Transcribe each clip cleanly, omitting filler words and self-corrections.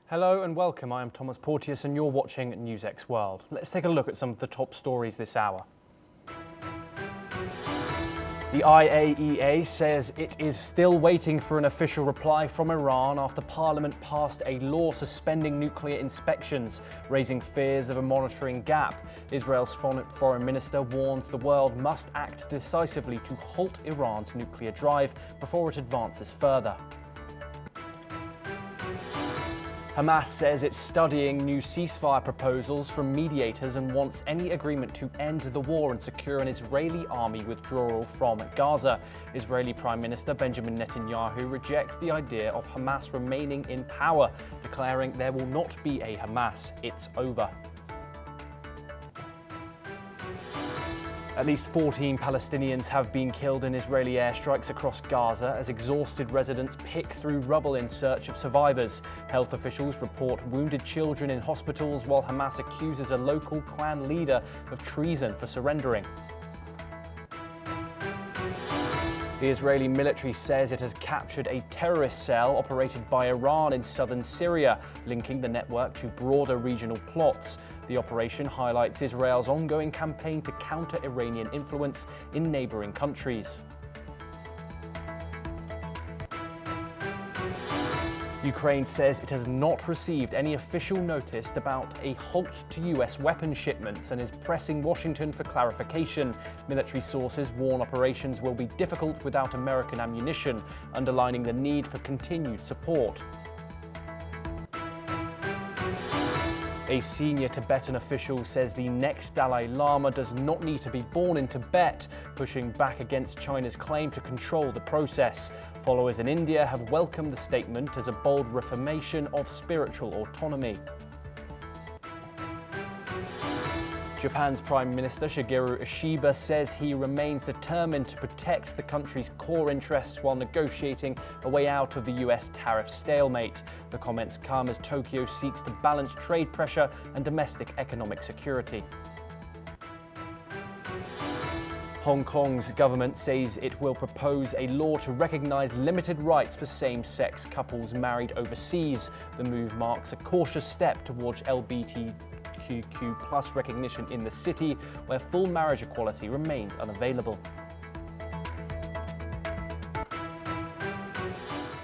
Hello and welcome, I am Thomas Porteous and you're watching NewsX World. Let's take a look at some of the top stories this hour. The IAEA says it is still waiting for an official reply from Iran after Parliament passed a law suspending nuclear inspections, raising fears of a monitoring gap. Israel's foreign minister warns the world must act decisively to halt Iran's nuclear drive before it advances further. Hamas says it's studying new ceasefire proposals from mediators and wants any agreement to end the war and secure an Israeli army withdrawal from Gaza. Israeli Prime Minister Benjamin Netanyahu rejects the idea of Hamas remaining in power, declaring there will not be a Hamas, it's over. At least 14 Palestinians have been killed in Israeli airstrikes across Gaza as exhausted residents pick through rubble in search of survivors. Health officials report wounded children in hospitals while Hamas accuses a local clan leader of treason for surrendering. The Israeli military says it has captured a terrorist cell operated by Iran in southern Syria, linking the network to broader regional plots. The operation highlights Israel's ongoing campaign to counter Iranian influence in neighboring countries. Ukraine says it has not received any official notice about a halt to US weapons shipments and is pressing Washington for clarification. Military sources warn operations will be difficult without American ammunition, underlining the need for continued support. A senior Tibetan official says the next Dalai Lama does not need to be born in Tibet, pushing back against China's claim to control the process. Followers in India have welcomed the statement as a bold reformation of spiritual autonomy. Japan's Prime Minister Shigeru Ishiba says he remains determined to protect the country's core interests while negotiating a way out of the US tariff stalemate. The comments come as Tokyo seeks to balance trade pressure and domestic economic security. Hong Kong's government says it will propose a law to recognise limited rights for same-sex couples married overseas. The move marks a cautious step towards LGBTQ+ recognition in the city, where full marriage equality remains unavailable.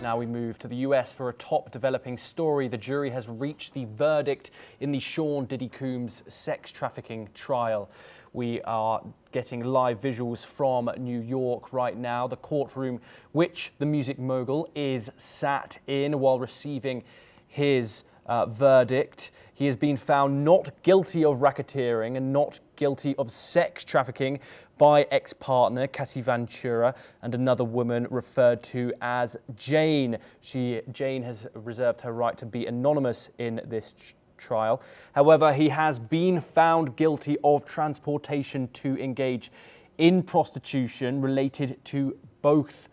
Now we move to the US for a top developing story. The jury has reached the verdict in the Sean Diddy Combs sex trafficking trial. We are getting live visuals from New York right now, the courtroom which the music mogul is sat in while receiving his verdict. He has been found not guilty of racketeering and not guilty of sex trafficking by ex-partner Cassie Ventura and another woman referred to as Jane. Jane has reserved her right to be anonymous in this trial. However, he has been found guilty of transportation to engage in prostitution related to both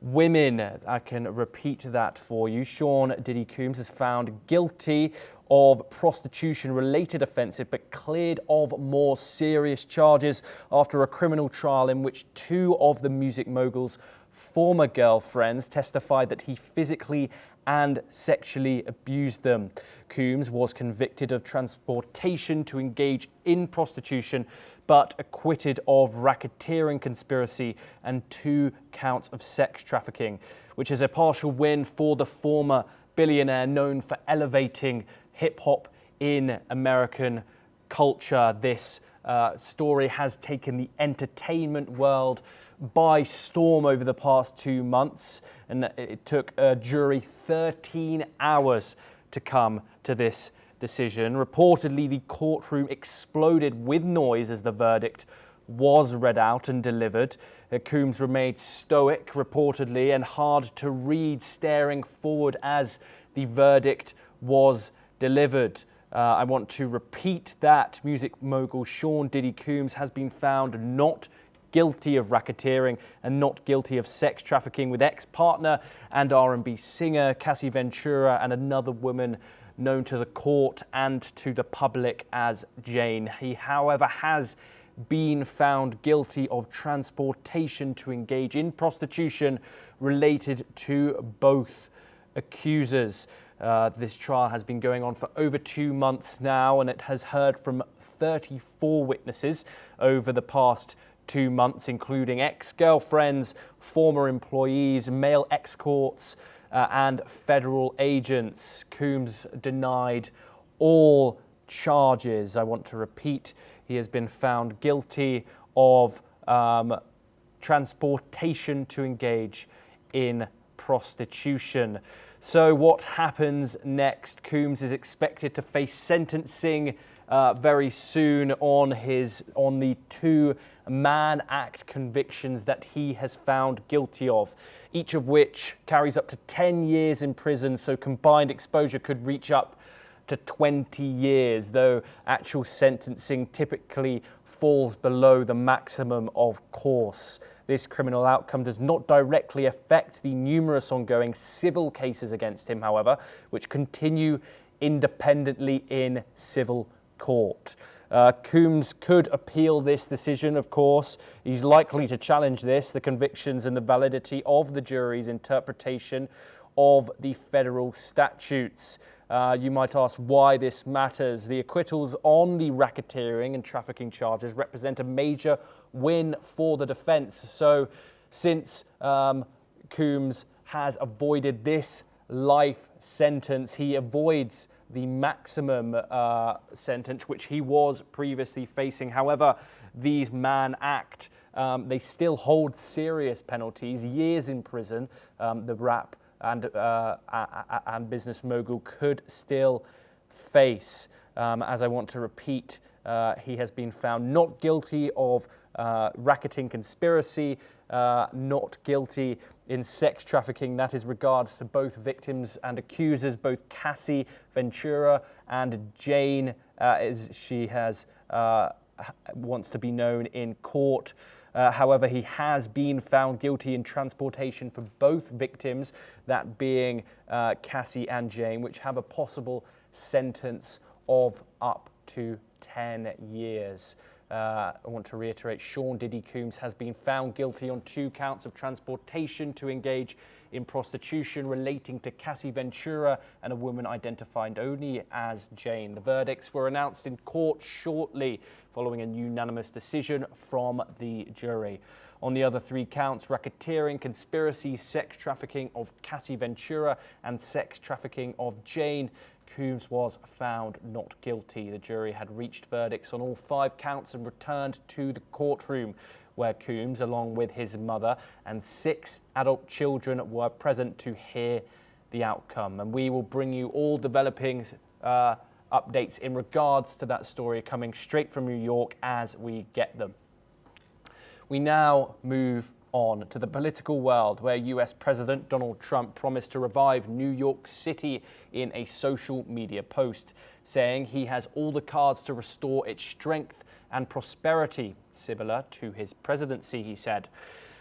women. I can repeat that for you. Sean Diddy Combs is found guilty of prostitution-related offences but cleared of more serious charges after a criminal trial in which two of the music mogul's former girlfriends testified that he physically and sexually abused them. Combs was convicted of transportation to engage in prostitution but acquitted of racketeering conspiracy and 2 counts of sex trafficking, which is a partial win for the former billionaire known for elevating hip-hop in American culture. This story has taken the entertainment world by storm over the past 2 months, and it took a jury 13 hours to come to this decision. Reportedly, the courtroom exploded with noise as the verdict was read out and delivered. Combs remained stoic, reportedly, and hard to read, staring forward as the verdict was delivered. I want to repeat that music mogul Sean Diddy Combs has been found not guilty of racketeering and not guilty of sex trafficking with ex-partner and R&B singer Cassie Ventura and another woman known to the court and to the public as Jane. He, however, has been found guilty of transportation to engage in prostitution related to both accusers. This trial has been going on for over 2 months now, and it has heard from 34 witnesses over the past 2 months, including ex-girlfriends, former employees, male escorts, and federal agents. Coombs denied all charges. I want to repeat, he has been found guilty of transportation to engage in prostitution. So what happens next? Coombs is expected to face sentencing very soon on the 2 Mann Act convictions that he has found guilty of, each of which carries up to 10 years in prison, so combined exposure could reach up to 20 years, though actual sentencing typically falls below the maximum, of course. This criminal outcome does not directly affect the numerous ongoing civil cases against him, however, which continue independently in civil court. Coombs could appeal this decision, of course. He's likely to challenge the convictions and the validity of the jury's interpretation of the federal statutes. You might ask why this matters. The acquittals on the racketeering and trafficking charges represent a major win for the defence. So since Coombs has avoided this life sentence, he avoids the maximum sentence which he was previously facing. However, these Mann Act, they still hold serious penalties, years in prison. The rap and business mogul could still face. As I want to repeat, he has been found not guilty of racketing conspiracy, not guilty in sex trafficking. That is regards to both victims and accusers, both Cassie Ventura and Jane, as she has wants to be known in court. However, he has been found guilty in transportation for both victims, that being Cassie and Jane, which have a possible sentence of up to 10 years. I want to reiterate, Sean Diddy Coombs has been found guilty on 2 counts of transportation to engage in prostitution relating to Cassie Ventura and a woman identified only as Jane. The verdicts were announced in court shortly following a unanimous decision from the jury. On the other 3 counts, racketeering, conspiracy, sex trafficking of Cassie Ventura and sex trafficking of Jane, Coombs was found not guilty. The jury had reached verdicts on all 5 counts and returned to the courtroom, where Coombs, along with his mother and 6 adult children, were present to hear the outcome. And we will bring you all developing updates in regards to that story coming straight from New York as we get them. We now move on to the political world, where US President Donald Trump promised to revive New York City in a social media post, saying he has all the cards to restore its strength and prosperity, similar to his presidency, he said.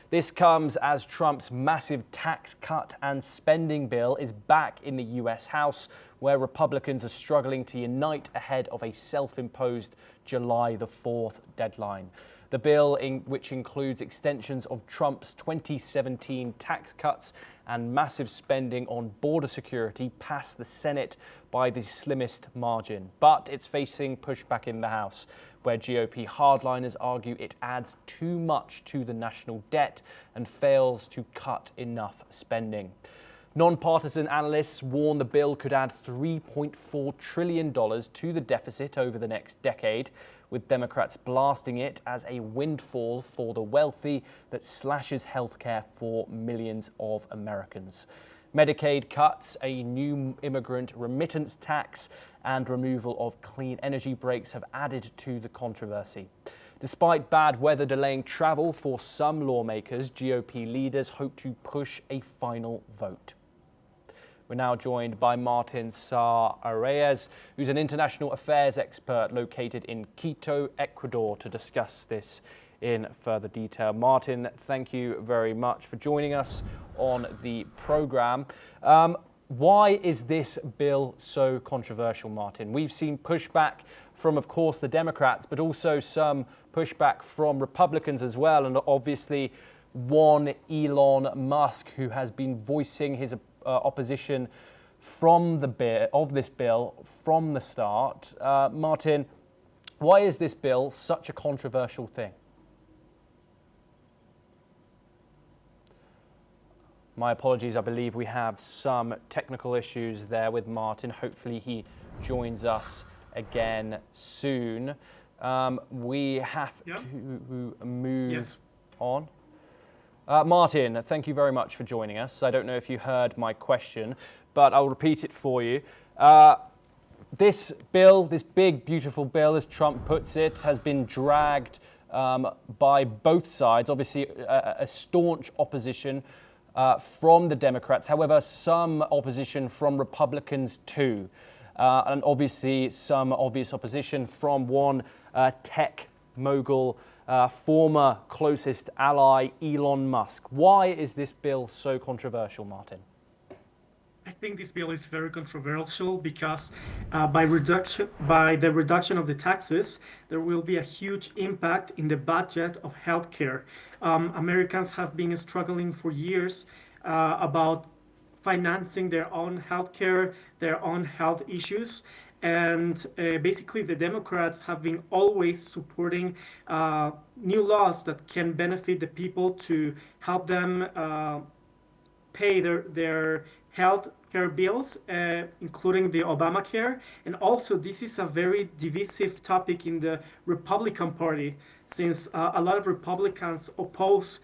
This comes as Trump's massive tax cut and spending bill is back in the US House, where Republicans are struggling to unite ahead of a self-imposed July the 4th deadline. The bill, which includes extensions of Trump's 2017 tax cuts and massive spending on border security, passed the Senate by the slimmest margin. But it's facing pushback in the House, where GOP hardliners argue it adds too much to the national debt and fails to cut enough spending. Non-partisan analysts warn the bill could add $3.4 trillion to the deficit over the next decade, with Democrats blasting it as a windfall for the wealthy that slashes healthcare for millions of Americans. Medicaid cuts, a new immigrant remittance tax, and removal of clean energy breaks have added to the controversy. Despite bad weather delaying travel for some lawmakers, GOP leaders hope to push a final vote. We're now joined by Martin Saar-Reyes, who's an international affairs expert located in Quito, Ecuador, to discuss this in further detail. Martin, thank you very much for joining us on the program. Why is this bill so controversial, Martin? We've seen pushback from, of course, the Democrats, but also some pushback from Republicans as well, and obviously one Elon Musk, who has been voicing his opposition from this bill from the start. Martin, why is this bill such a controversial thing? My apologies, I believe we have some technical issues there with Martin. Hopefully he joins us again soon. We have to move on. Martin, thank you very much for joining us. I don't know if you heard my question, but I'll repeat it for you. This bill, this big, beautiful bill, as Trump puts it, has been dragged by both sides. Obviously, a staunch opposition from the Democrats. However, some opposition from Republicans too. And obviously some obvious opposition from one tech mogul, former closest ally, Elon Musk. Why is this bill so controversial, Martin? I think this bill is very controversial because by the reduction of the taxes, there will be a huge impact in the budget of healthcare. Americans have been struggling for years about financing their own healthcare, their own health issues. And basically, the Democrats have been always supporting new laws that can benefit the people to help them pay their health care bills, including the Obamacare. And also, this is a very divisive topic in the Republican Party, since a lot of Republicans oppose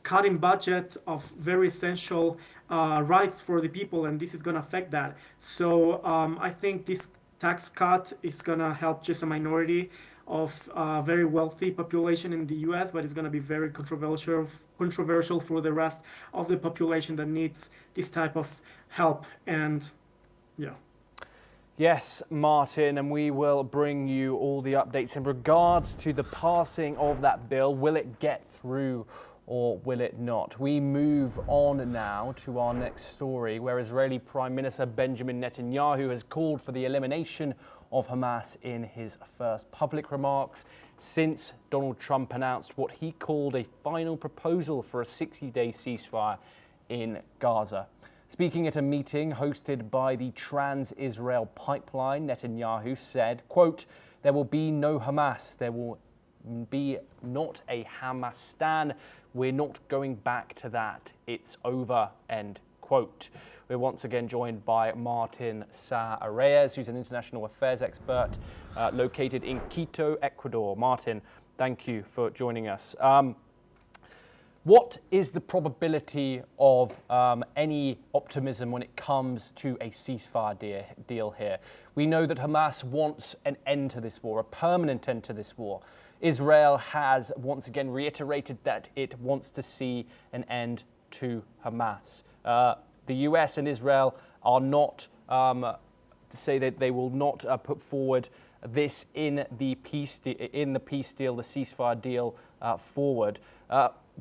cutting budget of very essential rights for the people, and this is going to affect that. So I think this tax cut is going to help just a minority of very wealthy population in the US, but it's going to be very controversial for the rest of the population that needs this type of help. And yeah. Yes, Martin, and we will bring you all the updates in regards to the passing of that bill. Will it get through or will it not? We move on now to our next story, where Israeli Prime Minister Benjamin Netanyahu has called for the elimination of Hamas in his first public remarks since Donald Trump announced what he called a final proposal for a 60-day ceasefire in Gaza. Speaking at a meeting hosted by the Trans-Israel Pipeline, Netanyahu said, quote, "There will be no Hamas. There will be not a Hamastan. We're not going back to that. It's over," end quote. We're once again joined by Martin Sa-Arreyes, who's an international affairs expert located in Quito, Ecuador. Martin, thank you for joining us. What is the probability of any optimism when it comes to a ceasefire deal here? We know that Hamas wants an end to this war, a permanent end to this war. Israel has once again reiterated that it wants to see an end to Hamas. The US and Israel are not say that they will not put forward this in the peace deal, the ceasefire deal forward.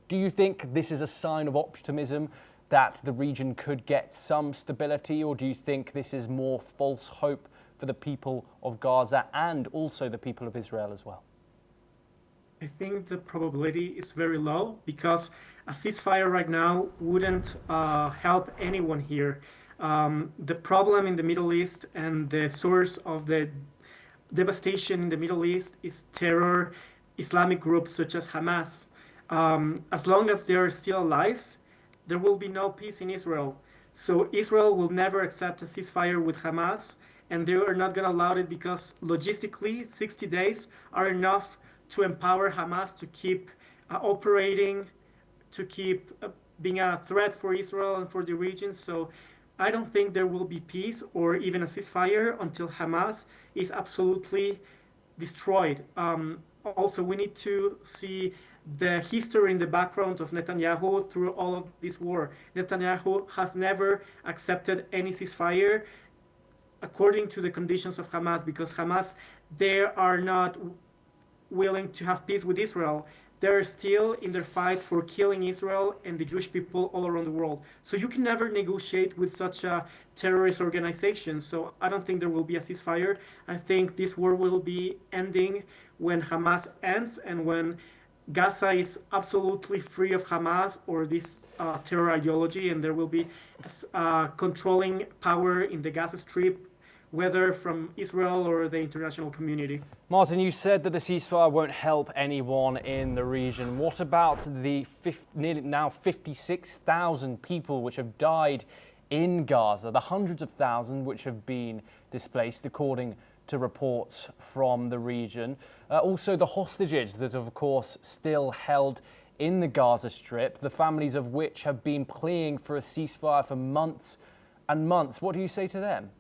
Do you think this is a sign of optimism that the region could get some stability, or do you think this is more false hope for the people of Gaza and also the people of Israel as well? I think the probability is very low because a ceasefire right now wouldn't help anyone here. The problem in the Middle East and the source of the devastation in the Middle East is terror, Islamic groups such as Hamas. As long as they are still alive, there will be no peace in Israel. So Israel will never accept a ceasefire with Hamas, and they are not going to allow it because logistically 60 days are enough to empower Hamas to keep operating, to keep being a threat for Israel and for the region. So I don't think there will be peace or even a ceasefire until Hamas is absolutely destroyed. Also, we need to see the history in the background of Netanyahu through all of this war. Netanyahu has never accepted any ceasefire according to the conditions of Hamas, because Hamas, they are not willing to have peace with Israel. They're still in their fight for killing Israel and the Jewish people all around the world. So you can never negotiate with such a terrorist organization. So I don't think there will be a ceasefire. I think this war will be ending when Hamas ends and when Gaza is absolutely free of Hamas or this terror ideology, and there will be controlling power in the Gaza Strip, whether from Israel or the international community. Martin, you said that a ceasefire won't help anyone in the region. What about the nearly now 56,000 people which have died in Gaza, the hundreds of thousands which have been displaced, according to reports from the region? Also, the hostages that are, of course, still held in the Gaza Strip, the families of which have been pleading for a ceasefire for months and months. What do you say to them?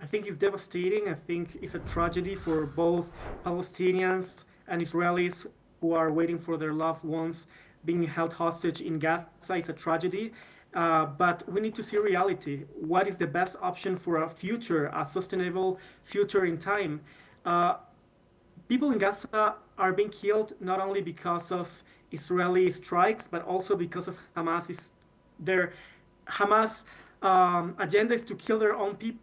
I think it's devastating. I think it's a tragedy for both Palestinians and Israelis who are waiting for their loved ones being held hostage in Gaza. It's a tragedy. But we need to see reality. What is the best option for a future, a sustainable future in time? People in Gaza are being killed not only because of Israeli strikes, but also because of their Hamas agenda is to kill their own people.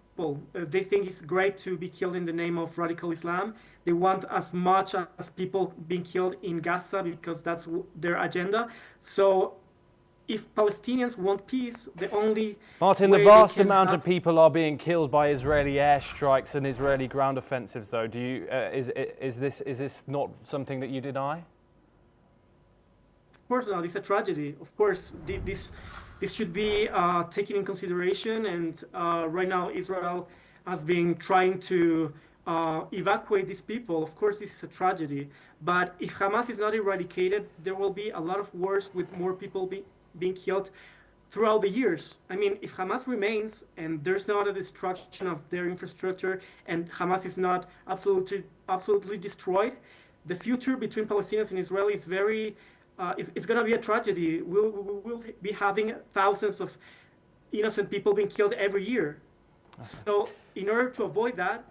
They think it's great to be killed in the name of radical Islam. They want as much as people being killed in Gaza because that's their agenda. So if Palestinians want peace, the only Martin, the vast amount of people are being killed by Israeli airstrikes and Israeli ground offensives, though. Do you is this not something that you deny? Of course not. It's a tragedy. Of course, this should be taken in consideration. And right now, Israel has been trying to evacuate these people. Of course, this is a tragedy. But if Hamas is not eradicated, there will be a lot of wars with more people being killed throughout the years. I mean, if Hamas remains and there's not a destruction of their infrastructure and Hamas is not absolutely destroyed, the future between Palestinians and Israel is it's going to be a tragedy. We'll be having thousands of innocent people being killed every year. Okay. So in order to avoid that,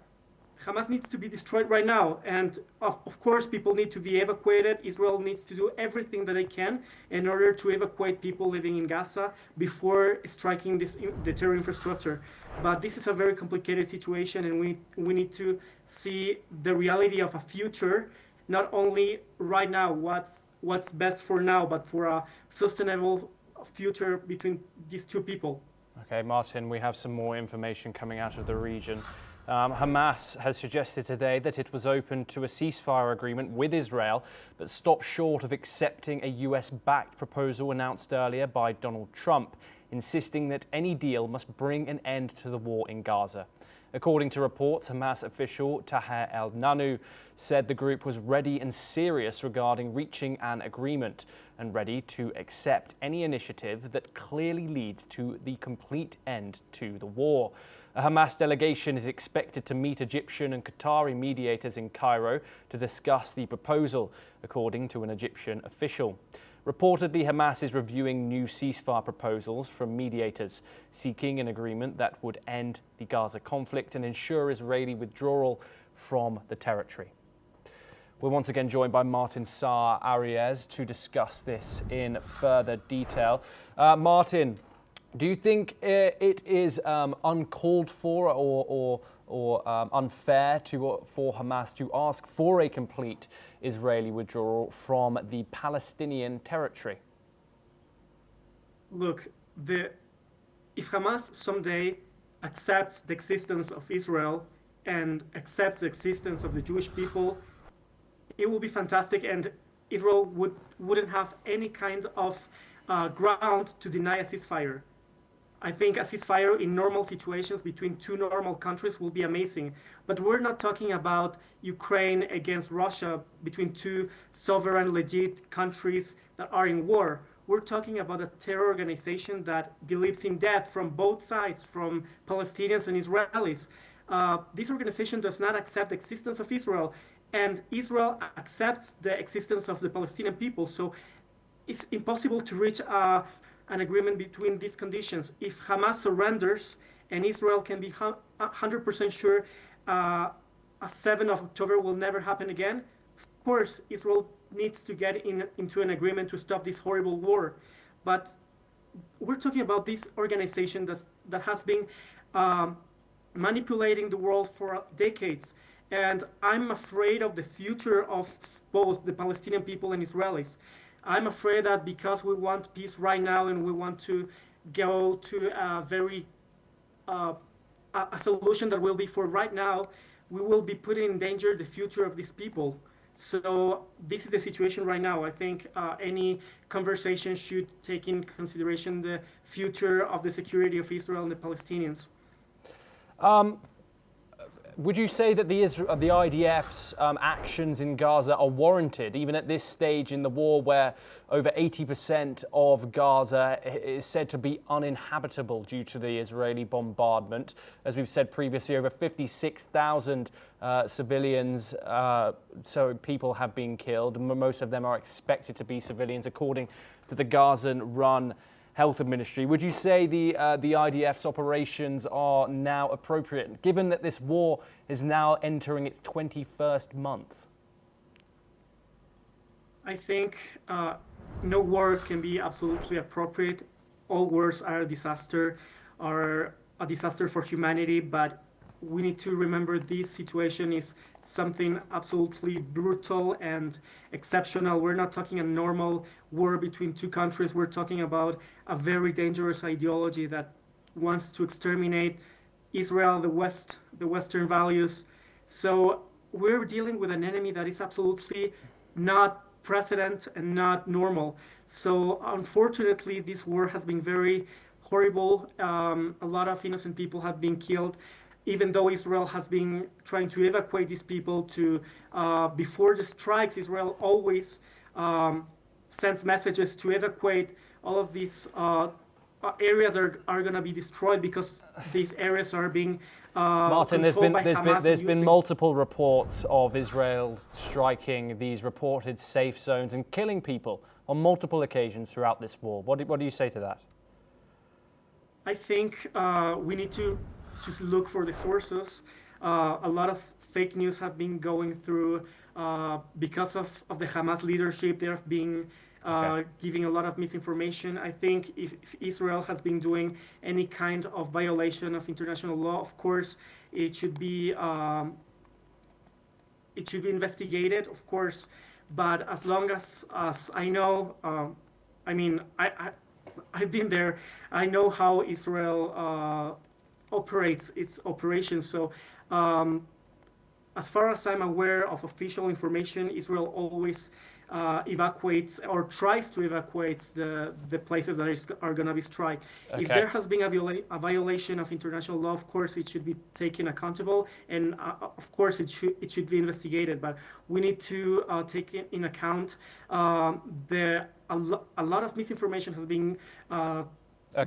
Hamas needs to be destroyed right now. And of course, people need to be evacuated. Israel needs to do everything that they can in order to evacuate people living in Gaza before striking the terror infrastructure. But this is a very complicated situation, and we need to see the reality of a future, not only right now, what's best for now, but for a sustainable future between these two people. Okay, Martin, we have some more information coming out of the region. Hamas has suggested today that it was open to a ceasefire agreement with Israel, but stopped short of accepting a US-backed proposal announced earlier by Donald Trump, insisting that any deal must bring an end to the war in Gaza. According to reports, Hamas official Taher el-Nanu said the group was ready and serious regarding reaching an agreement and ready to accept any initiative that clearly leads to the complete end to the war. A Hamas delegation is expected to meet Egyptian and Qatari mediators in Cairo to discuss the proposal, according to an Egyptian official. Reportedly, Hamas is reviewing new ceasefire proposals from mediators, seeking an agreement that would end the Gaza conflict and ensure Israeli withdrawal from the territory. We're once again joined by Martin Saar Arias to discuss this in further detail. Martin, do you think it is uncalled for or unfair for Hamas to ask for a complete Israeli withdrawal from the Palestinian territory? Look, if Hamas someday accepts the existence of Israel and accepts the existence of the Jewish people, it will be fantastic, and Israel wouldn't have any kind of ground to deny a ceasefire. I think a ceasefire in normal situations between two normal countries will be amazing. But we're not talking about Ukraine against Russia, between two sovereign, legit countries that are in war. We're talking about a terror organization that believes in death from both sides, from Palestinians and Israelis. This organization does not accept the existence of Israel, and Israel accepts the existence of the Palestinian people. So it's impossible to reach an agreement between these conditions. If Hamas surrenders and Israel can be 100% sure a 7th of October will never happen again, of course, Israel needs to get into an agreement to stop this horrible war. But we're talking about this organization that has been manipulating the world for decades. And I'm afraid of the future of both the Palestinian people and Israelis. I'm afraid that because we want peace right now and we want to go to a very uh, a solution that will be for right now, we will be putting in danger the future of these people. So this is the situation right now. I think any conversation should take in consideration the future of the security of Israel and the Palestinians. Um, Would you say that the IDF's actions in Gaza are warranted, even at this stage in the war where over 80% of Gaza is said to be uninhabitable due to the Israeli bombardment? As we've said previously, over 56,000 civilians, so people have been killed. Most of them are expected to be civilians, according to the Gazan-run Health Ministry. Would you say the IDF's operations are now appropriate, given that this war is now entering its 21st month? I think no war can be absolutely appropriate. All wars are a disaster for humanity, but we need to remember this situation is something absolutely brutal and exceptional. We're not talking a normal war between two countries. We're talking about a very dangerous ideology that wants to exterminate Israel, the Western values. So we're dealing with an enemy that is absolutely not precedent and not normal. So unfortunately, this war has been very horrible. A lot of innocent people have been killed, even though Israel has been trying to evacuate these people to, before the strikes, Israel always sends messages to evacuate. All of these areas are going to be destroyed because these areas are being Martin, controlled by Hamas. there's been multiple reports of Israel striking these reported safe zones and killing people on multiple occasions throughout this war. What do you say to that? I think we need to look for the sources. A lot of fake news have been going through because of the Hamas leadership. They have been giving a lot of misinformation. I think if Israel has been doing any kind of violation of international law, of course, it should be investigated, of course. But as long as I know, I mean, I've been there. I know how Israel operates its operations. So, as far as I'm aware of official information, Israel always evacuates or tries to evacuate the places that are going to be struck. Okay. If there has been a violation of international law, of course, it should be taken accountable, and of course, it should be investigated. But we need to take in account a lot of misinformation has been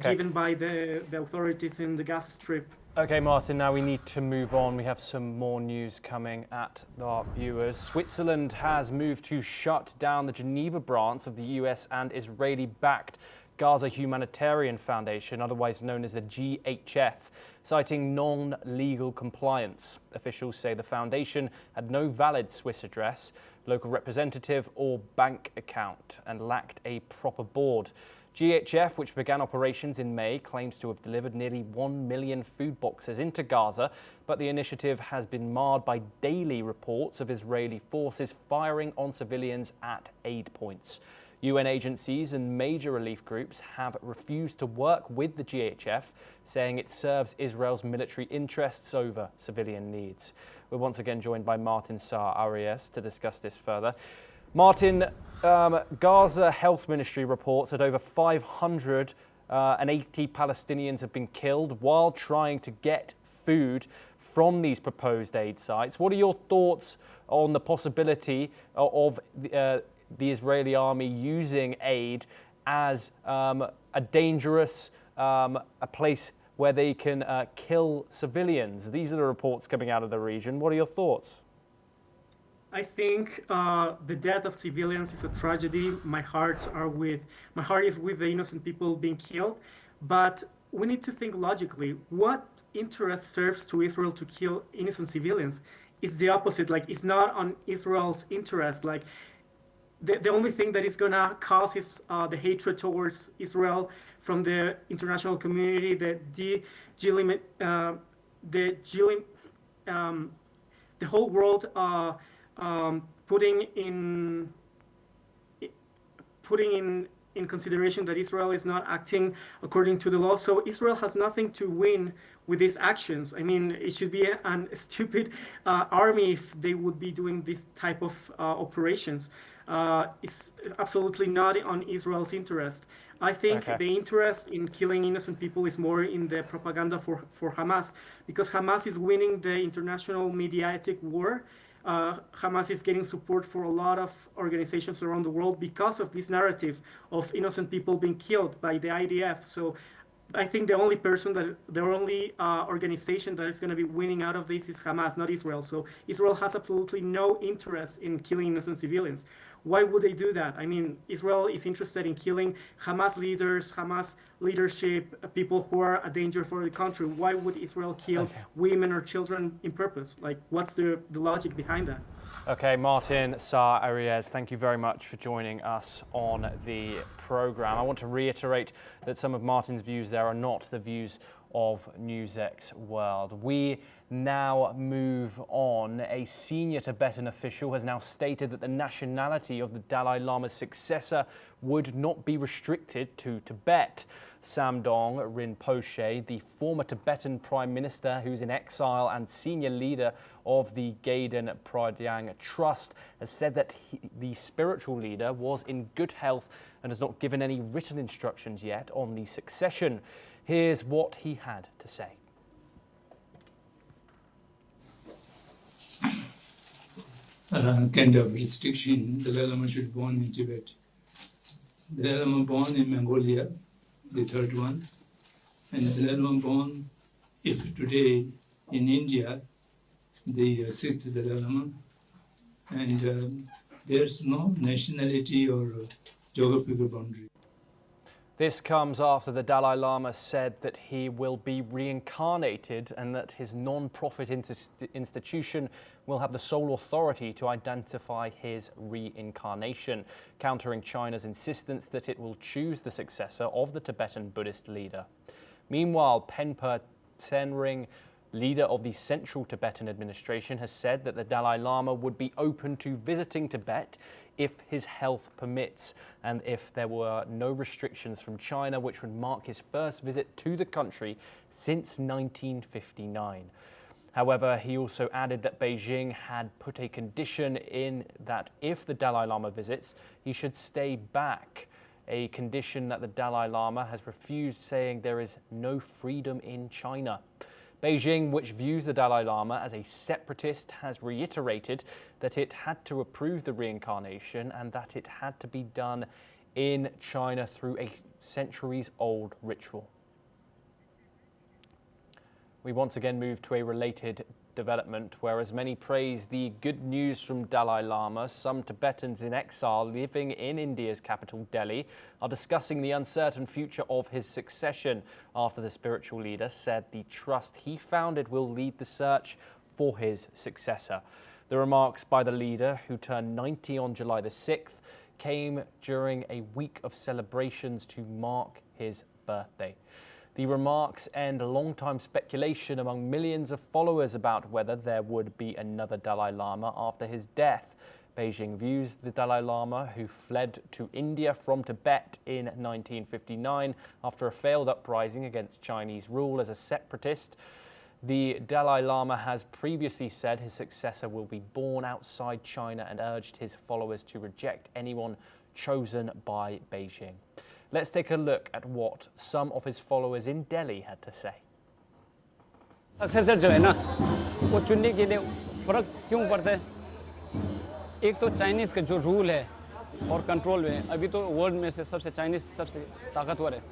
given by the authorities in the Gaza Strip. Okay, Martin, now we need to move on. We have some more news coming at our viewers. Switzerland has moved to shut down the Geneva branch of the US and Israeli-backed Gaza Humanitarian Foundation, otherwise known as the GHF, citing non-legal compliance. Officials say the foundation had no valid Swiss address, local representative or bank account and lacked a proper board. GHF, which began operations in May, claims to have delivered nearly 1 million food boxes into Gaza, but the initiative has been marred by daily reports of Israeli forces firing on civilians at aid points. UN agencies and major relief groups have refused to work with the GHF, saying it serves Israel's military interests over civilian needs. We're once again joined by Martin Saar-Arias to discuss this further. Martin, Gaza Health Ministry reports that over 580 Palestinians have been killed while trying to get food from these proposed aid sites. What are your thoughts on the possibility of the Israeli army using aid as a dangerous a place where they can kill civilians? With the reports coming out of the region. What are your thoughts? I think the death of civilians is a tragedy. My heart is with the innocent people being killed, but we need to think logically. What interest serves to Israel to kill innocent civilians? It's the opposite. Like, it's not on Israel's interest. Like, the only thing that is gonna cause is the hatred towards Israel from the international community, the the whole world putting in consideration that Israel is not acting according to the law. So Israel has nothing to win with these actions. I mean, it should be a stupid army if they would be doing this type of operations. It's absolutely not on Israel's interest. I think Okay. the interest in killing innocent people is more in the propaganda for Hamas, because Hamas is winning the international mediatic war. Hamas is getting support for a lot of organizations around the world because of this narrative of innocent people being killed by the IDF. So I think the only organization that is going to be winning out of this is Hamas, not Israel. So Israel has absolutely no interest in killing innocent civilians. Why would they do that? I mean, Israel is interested in killing Hamas leaders, Hamas leadership, people who are a danger for the country. Why would Israel kill women or children in purpose? Like, what's the logic behind that? Okay, Martin Saar Arias, thank you very much for joining us on the program. I want to reiterate that some of Martin's views there are not the views of NewsX World. We now move on. A senior Tibetan official has now stated that the nationality of the Dalai Lama's successor would not be restricted to Tibet. Samdong Rinpoche, the former Tibetan Prime Minister who's in exile and senior leader of the Gaiden Pradyang Trust, has said that the spiritual leader was in good health and has not given any written instructions yet on the succession. Here's what he had to say. Kind of restriction, Dalai Lama should born in Tibet. Dalai Lama born in Mongolia, the third one, and Dalai Lama born today in India, the sixth Dalai Lama, and there's no nationality or geographical boundary. This comes after the Dalai Lama said that he will be reincarnated and that his non-profit institution will have the sole authority to identify his reincarnation, countering China's insistence that it will choose the successor of the Tibetan Buddhist leader. Meanwhile, Penpa Tsenring, leader of the Central Tibetan Administration, has said that the Dalai Lama would be open to visiting Tibet if his health permits and if there were no restrictions from China, which would mark his first visit to the country since 1959. However, he also added that Beijing had put a condition in that if the Dalai Lama visits, he should stay back, a condition that the Dalai Lama has refused, saying there is no freedom in China. Beijing, which views the Dalai Lama as a separatist, has reiterated that it had to approve the reincarnation and that it had to be done in China through a centuries-old ritual. We once again move to a related development, where as many praise the good news from Dalai Lama, some Tibetans in exile living in India's capital, Delhi, are discussing the uncertain future of his succession after the spiritual leader said the trust he founded will lead the search for his successor. The remarks by the leader, who turned 90 on July the 6th, came during a week of celebrations to mark his birthday. The remarks end long-time speculation among millions of followers about whether there would be another Dalai Lama after his death. Beijing views the Dalai Lama, who fled to India from Tibet in 1959 after a failed uprising against Chinese rule, as a separatist. The Dalai Lama has previously said his successor will be born outside China and urged his followers to reject anyone chosen by Beijing. Let's take a look at what some of his followers in Delhi had to say. Successor जो है ना वो चुनने के लिए फर्क क्यों पड़ता है? एक तो चाइनीज़ का जो रूल है और कंट्रोल में, अभी तो वर्ल्ड में से सबसे चाइनीज़ सबसे ताकतवर है।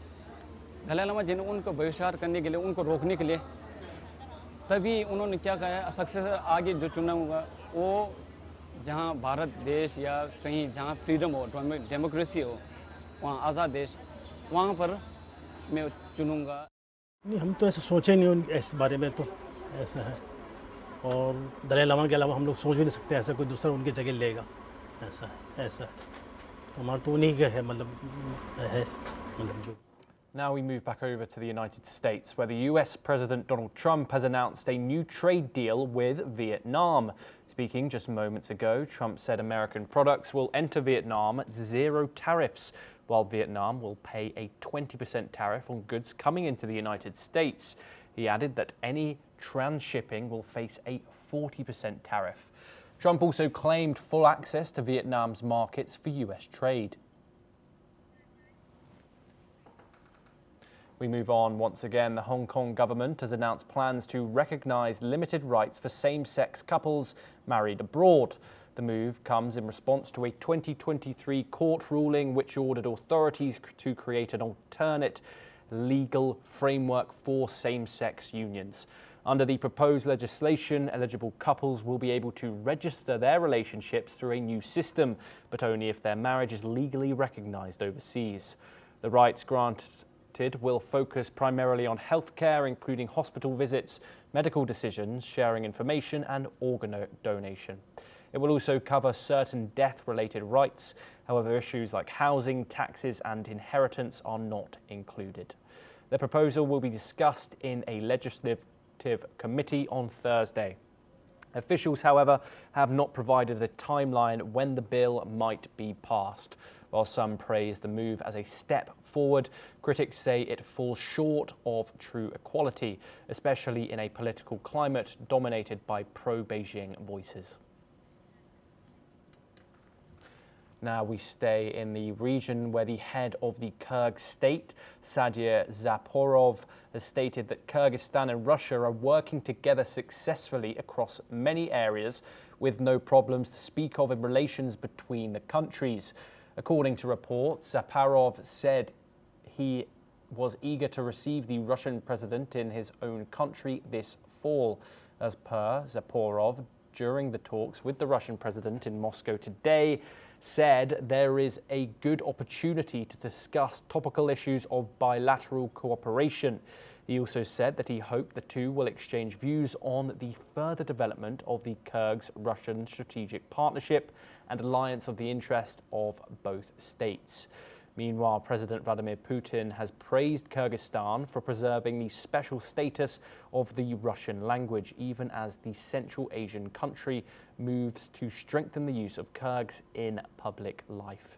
दलाई लामा जी ने उनको बहिष्कार करने के लिए, उनको रोकने के लिए, तभी उन्होंने क्या कहा है, सक्सेसर आगे जो चुना होगा वो जहाँ भारत देश या कहीं जहाँ फ्रीडम हो, डेमोक्रेसी हो, वहाँ आज़ाद देश, वहाँ पर मैं चुनूँगा। नहीं, हम तो ऐसे सोचे नहीं इस बारे में, तो ऐसा है। और दलाई लामा के अलावा हम लोग सोच भी नहीं सकते ऐसा कोई दूसरा उनकी जगह लेगा, ऐसा है। तो हमारा तो उन्हीं का है, मतलब जो Now we move back over to the United States, where the US President Donald Trump has announced a new trade deal with Vietnam. Speaking just moments ago, Trump said American products will enter Vietnam at zero tariffs, while Vietnam will pay a 20% tariff on goods coming into the United States. He added that any transshipping will face a 40% tariff. Trump also claimed full access to Vietnam's markets for US trade. We move on once again. The Hong Kong government has announced plans to recognise limited rights for same-sex couples married abroad. The move comes in response to a 2023 court ruling which ordered authorities to create an alternate legal framework for same-sex unions. Under the proposed legislation, eligible couples will be able to register their relationships through a new system, but only if their marriage is legally recognised overseas. The rights granted will focus primarily on healthcare, including hospital visits, medical decisions, sharing information and organ donation. It will also cover certain death-related rights. However, issues like housing, taxes and inheritance are not included. The proposal will be discussed in a legislative committee on Thursday. Officials, however, have not provided a timeline when the bill might be passed. While some praise the move as a step forward, critics say it falls short of true equality, especially in a political climate dominated by pro-Beijing voices. Now we stay in the region where the head of the Kyrgyz state, Sadir Zaporov, has stated that Kyrgyzstan and Russia are working together successfully across many areas with no problems to speak of in relations between the countries. According to reports, Zaporov said he was eager to receive the Russian president in his own country this fall. As per Zaporov, during the talks with the Russian president in Moscow today, said there is a good opportunity to discuss topical issues of bilateral cooperation. He also said that he hoped the two will exchange views on the further development of the Kyrgyz-Russian strategic partnership and alliance of the interest of both states. Meanwhile, President Vladimir Putin has praised Kyrgyzstan for preserving the special status of the Russian language, even as the Central Asian country moves to strengthen the use of Kyrgyz in public life.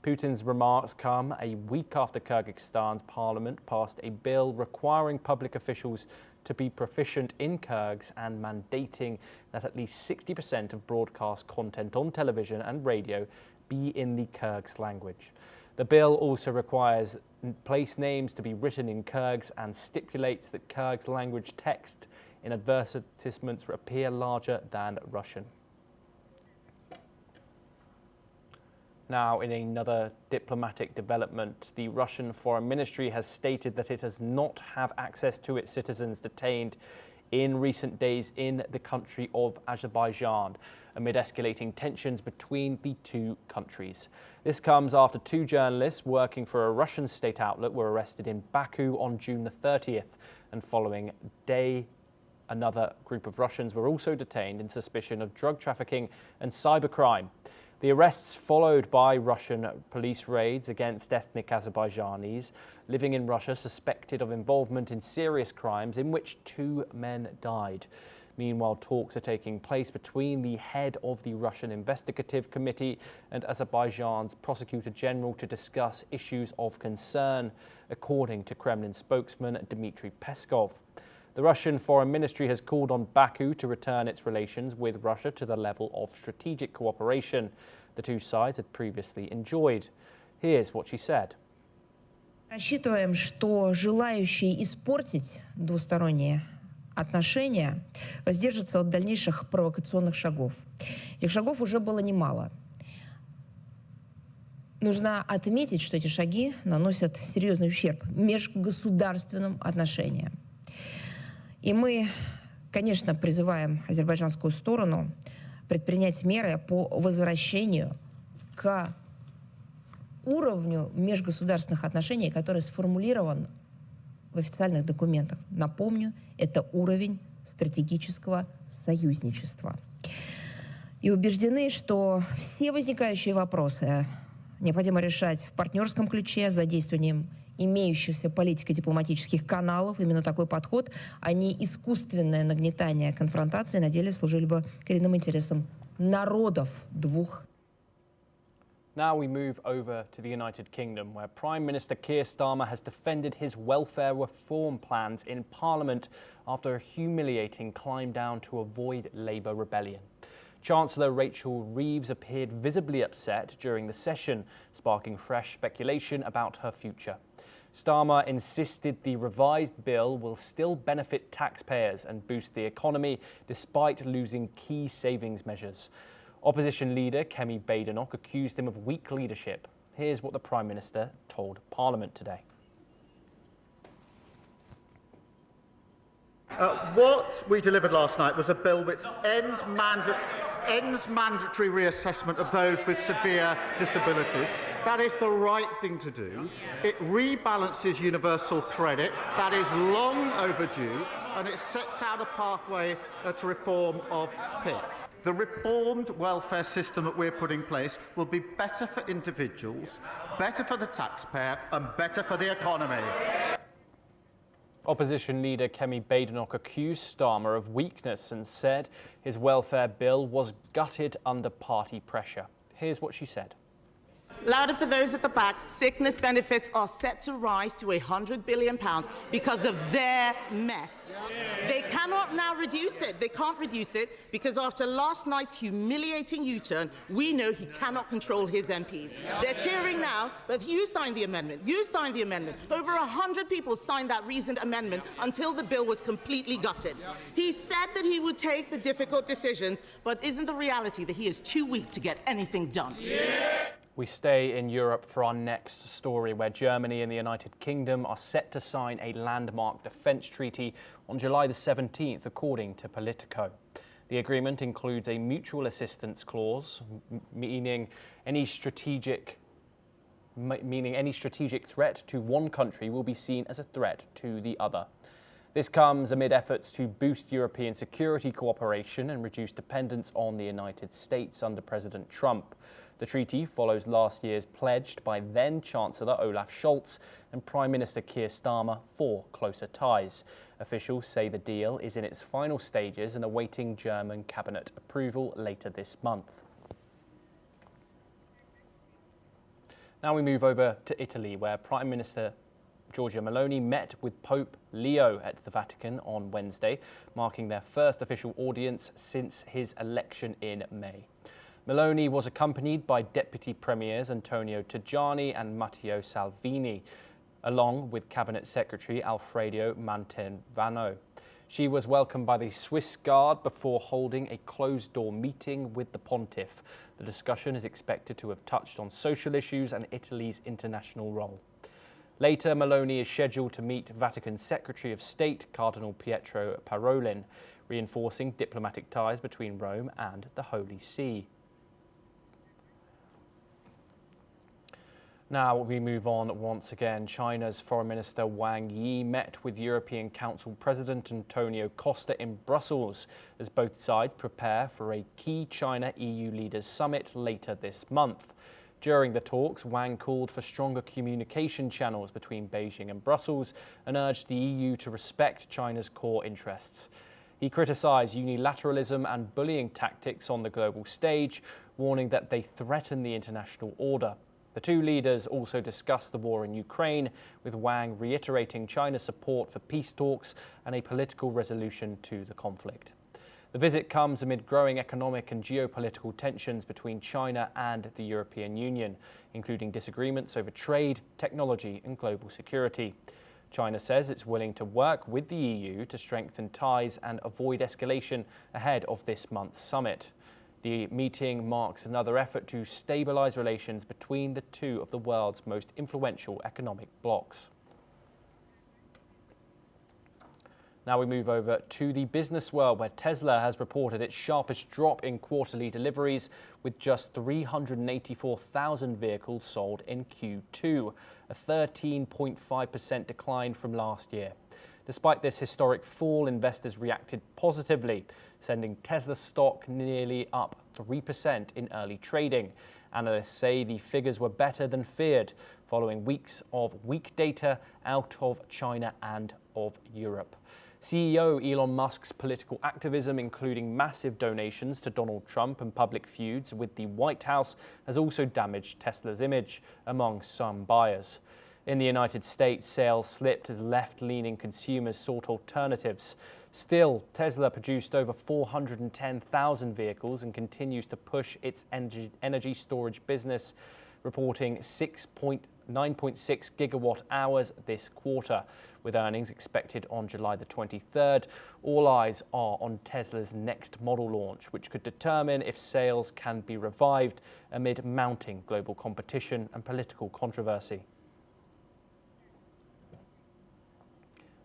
Putin's remarks come a week after Kyrgyzstan's parliament passed a bill requiring public officials to be proficient in Kyrgyz and mandating that at least 60% of broadcast content on television and radio be in the Kyrgyz language. The bill also requires place names to be written in Kyrgyz and stipulates that Kyrgyz language text in advertisements appear larger than Russian. Now, in another diplomatic development, the Russian Foreign Ministry has stated that it does not have access to its citizens detained in recent days in the country of Azerbaijan, amid escalating tensions between the two countries. This comes after two journalists working for a Russian state outlet were arrested in Baku on June the 30th, and following day, another group of Russians were also detained in suspicion of drug trafficking and cybercrime. The arrests followed by Russian police raids against ethnic Azerbaijanis living in Russia suspected of involvement in serious crimes in which two men died. Meanwhile, talks are taking place between the head of the Russian Investigative Committee and Azerbaijan's Prosecutor General to discuss issues of concern, according to Kremlin spokesman Dmitry Peskov. The Russian Foreign Ministry has called on Baku to return its relations with Russia to the level of strategic cooperation the two sides had previously enjoyed. Here's what she said. Рассчитываем, что желающие испортить двусторонние отношения воздержатся от дальнейших провокационных шагов. Этих шагов уже было немало. Нужно отметить, что эти шаги наносят серьезный ущерб межгосударственным отношениям. И мы, конечно, призываем азербайджанскую сторону предпринять меры по возвращению к уровню межгосударственных отношений, который сформулирован в официальных документах. Напомню, это уровень стратегического союзничества. И убеждены, что все возникающие вопросы необходимо решать в партнерском ключе с задействованием имеющихся политико-дипломатических каналов, именно такой подход, а не искусственное нагнетание конфронтации, на деле служили бы коренным интересам народов двух. Now we move over to the United Kingdom, where Prime Minister Keir Starmer has defended his welfare reform plans in Parliament after a humiliating climb down to avoid Labour rebellion. Chancellor Rachel Reeves appeared visibly upset during the session, sparking fresh speculation about her future. Starmer insisted the revised bill will still benefit taxpayers and boost the economy despite losing key savings measures. Opposition leader Kemi Badenoch accused him of weak leadership. Here's what the Prime Minister told Parliament today. What we delivered last night was a bill which ends mandatory reassessment of those with severe disabilities. That is the right thing to do. It rebalances universal credit. That is long overdue, and it sets out a pathway to reform of PIP. The reformed welfare system that we're putting in place will be better for individuals, better for the taxpayer, and better for the economy. Opposition leader Kemi Badenoch accused Starmer of weakness and said his welfare bill was gutted under party pressure. Here's what she said. Louder for those at the back, sickness benefits are set to rise to £100 billion because of their mess. They cannot now reduce it. They can't reduce it because after last night's humiliating U-turn, we know he cannot control his MPs. They're cheering now, but you signed the amendment. You signed the amendment. Over 100 people signed that reasoned amendment until the bill was completely gutted. He said that he would take the difficult decisions, but isn't the reality that he is too weak to get anything done? We stay in Europe for our next story, where Germany and the United Kingdom are set to sign a landmark defence treaty on July the 17th, according to Politico. The agreement includes a mutual assistance clause, meaning any strategic threat to one country will be seen as a threat to the other. This comes amid efforts to boost European security cooperation and reduce dependence on the United States under President Trump. The treaty follows last year's pledge by then-Chancellor Olaf Scholz and Prime Minister Keir Starmer for closer ties. Officials say the deal is in its final stages and awaiting German cabinet approval later this month. Now we move over to Italy, where Prime Minister Giorgia Meloni met with Pope Leo at the Vatican on Wednesday, marking their first official audience since his election in May. Meloni was accompanied by Deputy Premiers Antonio Tajani and Matteo Salvini, along with Cabinet Secretary Alfredo Mantovano. She was welcomed by the Swiss Guard before holding a closed-door meeting with the pontiff. The discussion is expected to have touched on social issues and Italy's international role. Later, Meloni is scheduled to meet Vatican Secretary of State Cardinal Pietro Parolin, reinforcing diplomatic ties between Rome and the Holy See. Now we move on once again. China's Foreign Minister Wang Yi met with European Council President Antonio Costa in Brussels as both sides prepare for a key China-EU leaders summit later this month. During the talks, Wang called for stronger communication channels between Beijing and Brussels and urged the EU to respect China's core interests. He criticised unilateralism and bullying tactics on the global stage, warning that they threaten the international order. The two leaders also discussed the war in Ukraine, with Wang reiterating China's support for peace talks and a political resolution to the conflict. The visit comes amid growing economic and geopolitical tensions between China and the European Union, including disagreements over trade, technology and global security. China says it's willing to work with the EU to strengthen ties and avoid escalation ahead of this month's summit. The meeting marks another effort to stabilise relations between the two of the world's most influential economic blocs. Now we move over to the business world, where Tesla has reported its sharpest drop in quarterly deliveries, with just 384,000 vehicles sold in Q2, a 13.5% decline from last year. Despite this historic fall, investors reacted positively, sending Tesla stock nearly up 3% in early trading. Analysts say the figures were better than feared, following weeks of weak data out of China and of Europe. CEO Elon Musk's political activism, including massive donations to Donald Trump and public feuds with the White House, has also damaged Tesla's image among some buyers. In the United States, sales slipped as left-leaning consumers sought alternatives. Still, Tesla produced over 410,000 vehicles and continues to push its energy storage business, reporting 9.6 gigawatt hours this quarter. With earnings expected on July the 23rd, all eyes are on Tesla's next model launch, which could determine if sales can be revived amid mounting global competition and political controversy.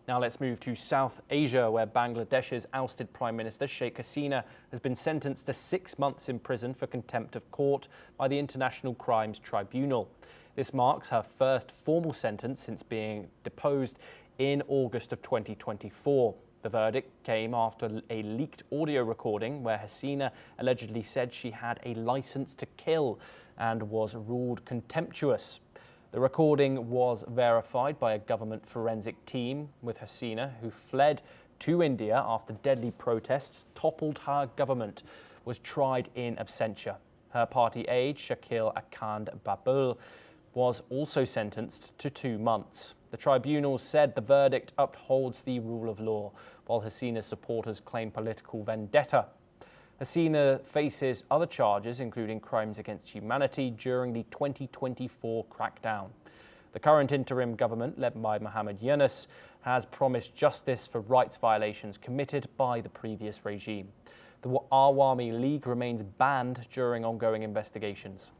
Now let's move to South Asia, where Bangladesh's ousted Prime Minister Sheikh Hasina has been sentenced to 6 months in prison for contempt of court by the International Crimes Tribunal. This marks her first formal sentence since being deposed in August of 2024. The verdict came after a leaked audio recording where Hasina allegedly said she had a license to kill and was ruled contemptuous. The recording was verified by a government forensic team, with Hasina, who fled to India after deadly protests toppled her government, was tried in absentia. Her party aide, Shakil Akand Babul, was also sentenced to 2 months. The tribunal said the verdict upholds the rule of law, while Hasina's supporters claim political vendetta. Hasina faces other charges, including crimes against humanity during the 2024 crackdown. The current interim government, led by Muhammad Yunus, has promised justice for rights violations committed by the previous regime. The Awami League remains banned during ongoing investigations.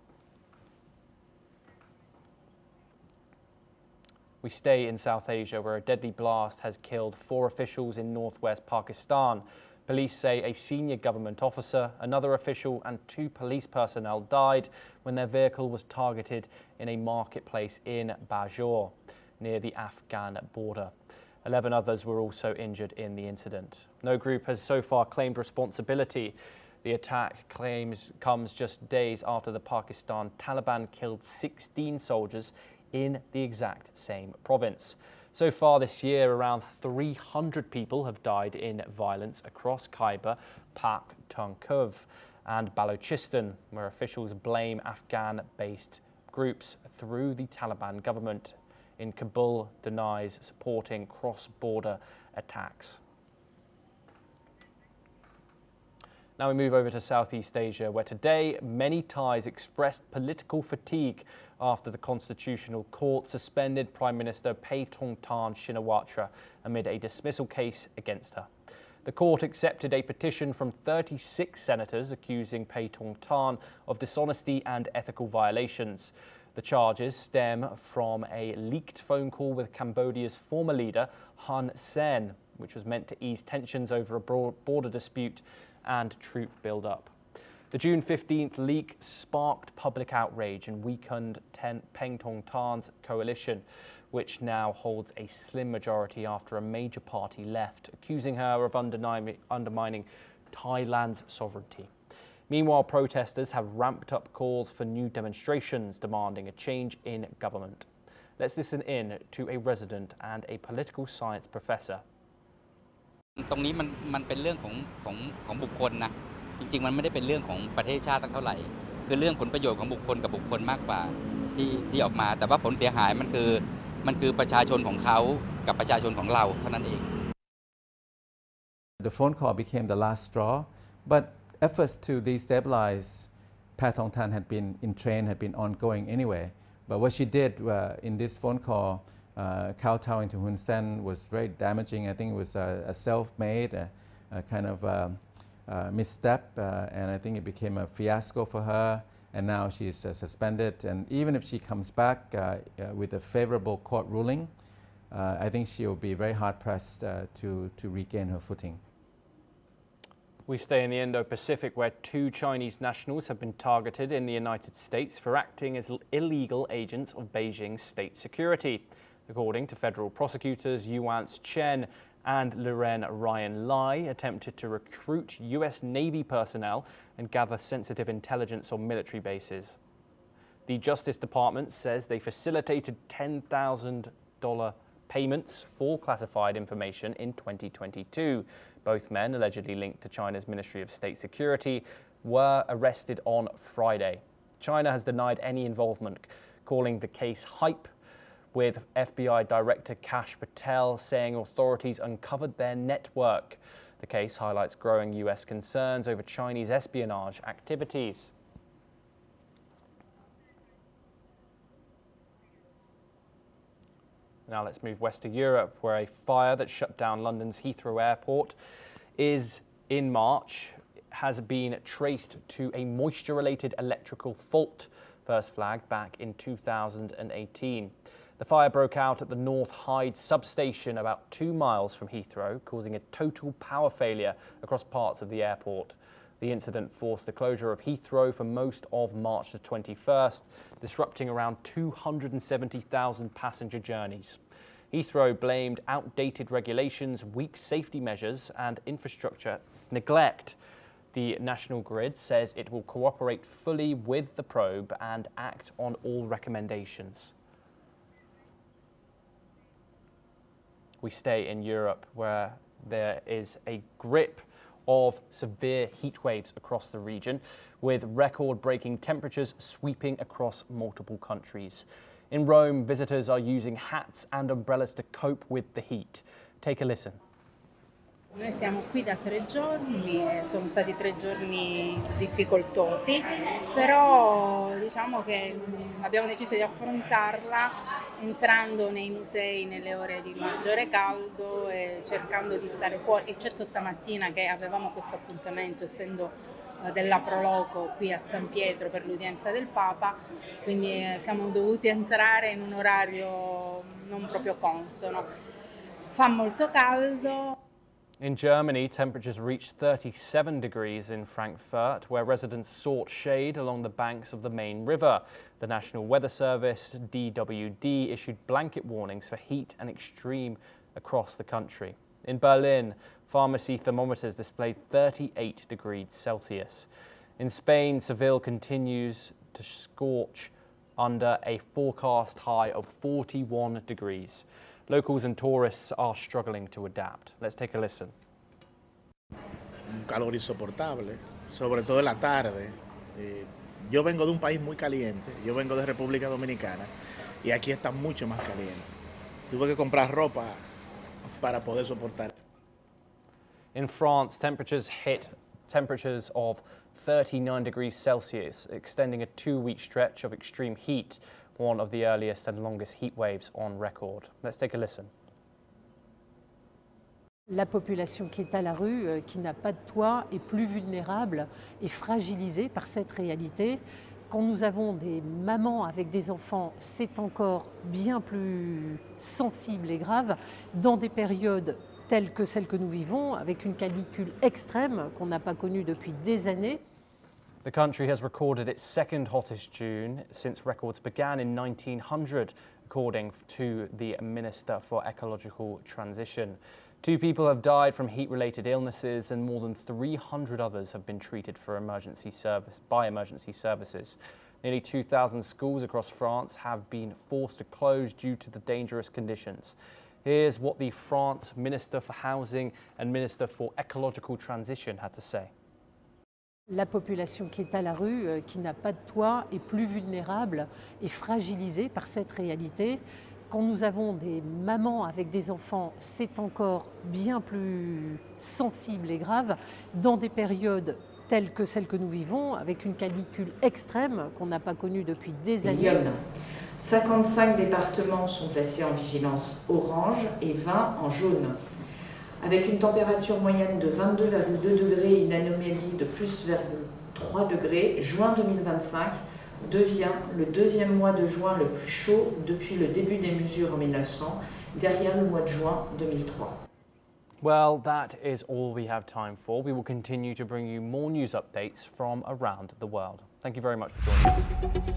We stay in South Asia, where a deadly blast has killed 4 officials in northwest Pakistan. Police say a senior government officer, another official and 2 police personnel died when their vehicle was targeted in a marketplace in Bajaur, near the Afghan border. 11 others were also injured in the incident. No group has so far claimed responsibility. The attack comes just days after the Pakistan Taliban killed 16 soldiers in the exact same province. So far this year, around 300 people have died in violence across Khyber Pakhtunkhwa and Balochistan, where officials blame Afghan-based groups through the Taliban government. In Kabul denies supporting cross-border attacks. Now we move over to Southeast Asia, where today many Thais expressed political fatigue after the Constitutional Court suspended Prime Minister Paetongtarn Shinawatra amid a dismissal case against her. The court accepted a petition from 36 senators accusing Paetongtarn of dishonesty and ethical violations. The charges stem from a leaked phone call with Cambodia's former leader, Hun Sen, which was meant to ease tensions over a border dispute and troop build-up. The June 15th leak sparked public outrage and weakened Paetongtarn's coalition, which now holds a slim majority after a major party left, accusing her of undermining Thailand's sovereignty. Meanwhile, protesters have ramped up calls for new demonstrations demanding a change in government. Let's listen in to a resident and a political science professor. ตรงนี้มันเป็นเรื่องของบุคคลนะจริงๆมันไม่ได้เป็นเรื่องของประเทศชาติเท่าไหร่คือเรื่องผลประโยชน์ของบุคคลกับบุคคลมากกว่าที่ออกมาแต่ว่าผลเสียหายมันคือประชาชนของเขากับประชาชนของเราเท่านั้นเอง The phone call became the last straw, but efforts to destabilize Paetongtarn had been ongoing anyway. But what she did in this phone call, kowtowing to Hun Sen, was very damaging. I think it was a self-made kind of misstep, and I think it became a fiasco for her. And now she's suspended. And even if she comes back with a favorable court ruling, I think she will be very hard-pressed to regain her footing. We stay in the Indo-Pacific, where 2 Chinese nationals have been targeted in the United States for acting as illegal agents of Beijing's state security. According to federal prosecutors, Yuan Chen and Loren Ryan Lai attempted to recruit U.S. Navy personnel and gather sensitive intelligence on military bases. The Justice Department says they facilitated $10,000 payments for classified information in 2022. Both men, allegedly linked to China's Ministry of State Security, were arrested on Friday. China has denied any involvement, calling the case hype, with FBI Director Kash Patel saying authorities uncovered their network. The case highlights growing US concerns over Chinese espionage activities. Now let's move west to Europe, where a fire that shut down London's Heathrow Airport in March has been traced to a moisture-related electrical fault, first flagged back in 2018. The fire broke out at the North Hyde substation about 2 miles from Heathrow, causing a total power failure across parts of the airport. The incident forced the closure of Heathrow for most of March the 21st, disrupting around 270,000 passenger journeys. Heathrow blamed outdated regulations, weak safety measures, and infrastructure neglect. The National Grid says it will cooperate fully with the probe and act on all recommendations. We stay in Europe, where there is a grip of severe heat waves across the region, with record-breaking temperatures sweeping across multiple countries. In Rome, visitors are using hats and umbrellas to cope with the heat. Take a listen. Noi siamo qui da 3 giorni, sono stati 3 giorni difficoltosi, però diciamo che abbiamo deciso di affrontarla entrando nei musei nelle ore di maggiore caldo e cercando di stare fuori, eccetto stamattina che avevamo questo appuntamento essendo della Proloco qui a San Pietro per l'udienza del Papa, quindi siamo dovuti entrare in un orario non proprio consono. Fa molto caldo. In Germany, temperatures reached 37 degrees in Frankfurt, where residents sought shade along the banks of the main river. The National Weather Service, DWD, issued blanket warnings for heat and extreme across the country. In Berlin, pharmacy thermometers displayed 38 degrees Celsius. In Spain, Seville continues to scorch under a forecast high of 41 degrees. Locals and tourists are struggling to adapt. Let's take a listen. Un calor insoportable, sobre todo en la tarde. Yo vengo de un país muy caliente, yo vengo de República Dominicana y aquí está mucho más caliente. Tuve que comprar ropa para poder soportar. In France, temperatures hit temperatures of 39 degrees Celsius, extending a 2-week stretch of extreme heat, one of the earliest and longest heat waves on record. Let's take a listen. La population qui est à la rue, qui n'a pas de toit, est plus vulnérable et fragilisée par cette réalité. Quand nous avons des mamans avec des enfants, c'est encore bien plus sensible et grave dans des périodes telles que celles que nous vivons, avec une canicule extrême qu'on n'a pas connue depuis des années. The country has recorded its second hottest June since records began in 1900, according to the Minister for Ecological Transition. 2 people have died from heat-related illnesses and more than 300 others have been treated by emergency services. Nearly 2,000 schools across France have been forced to close due to the dangerous conditions. Here's what the France Minister for Housing and Minister for Ecological Transition had to say. La population qui est à la rue, qui n'a pas de toit, est plus vulnérable et fragilisée par cette réalité. Quand nous avons des mamans avec des enfants, c'est encore bien plus sensible et grave dans des périodes telles que celles que nous vivons, avec une canicule extrême qu'on n'a pas connue depuis des années. 55 départements sont placés en vigilance orange et 20 en jaune. Avec une température moyenne de 22,2 degrés et une anomalie de plus 3 degrés, juin 2025 devient le 2e mois de juin le plus chaud depuis le début des mesures en 1900, derrière le mois de juin 2003. Well, that is all we have time for. We will continue to bring you more news updates from around the world. Thank you very much for joining us.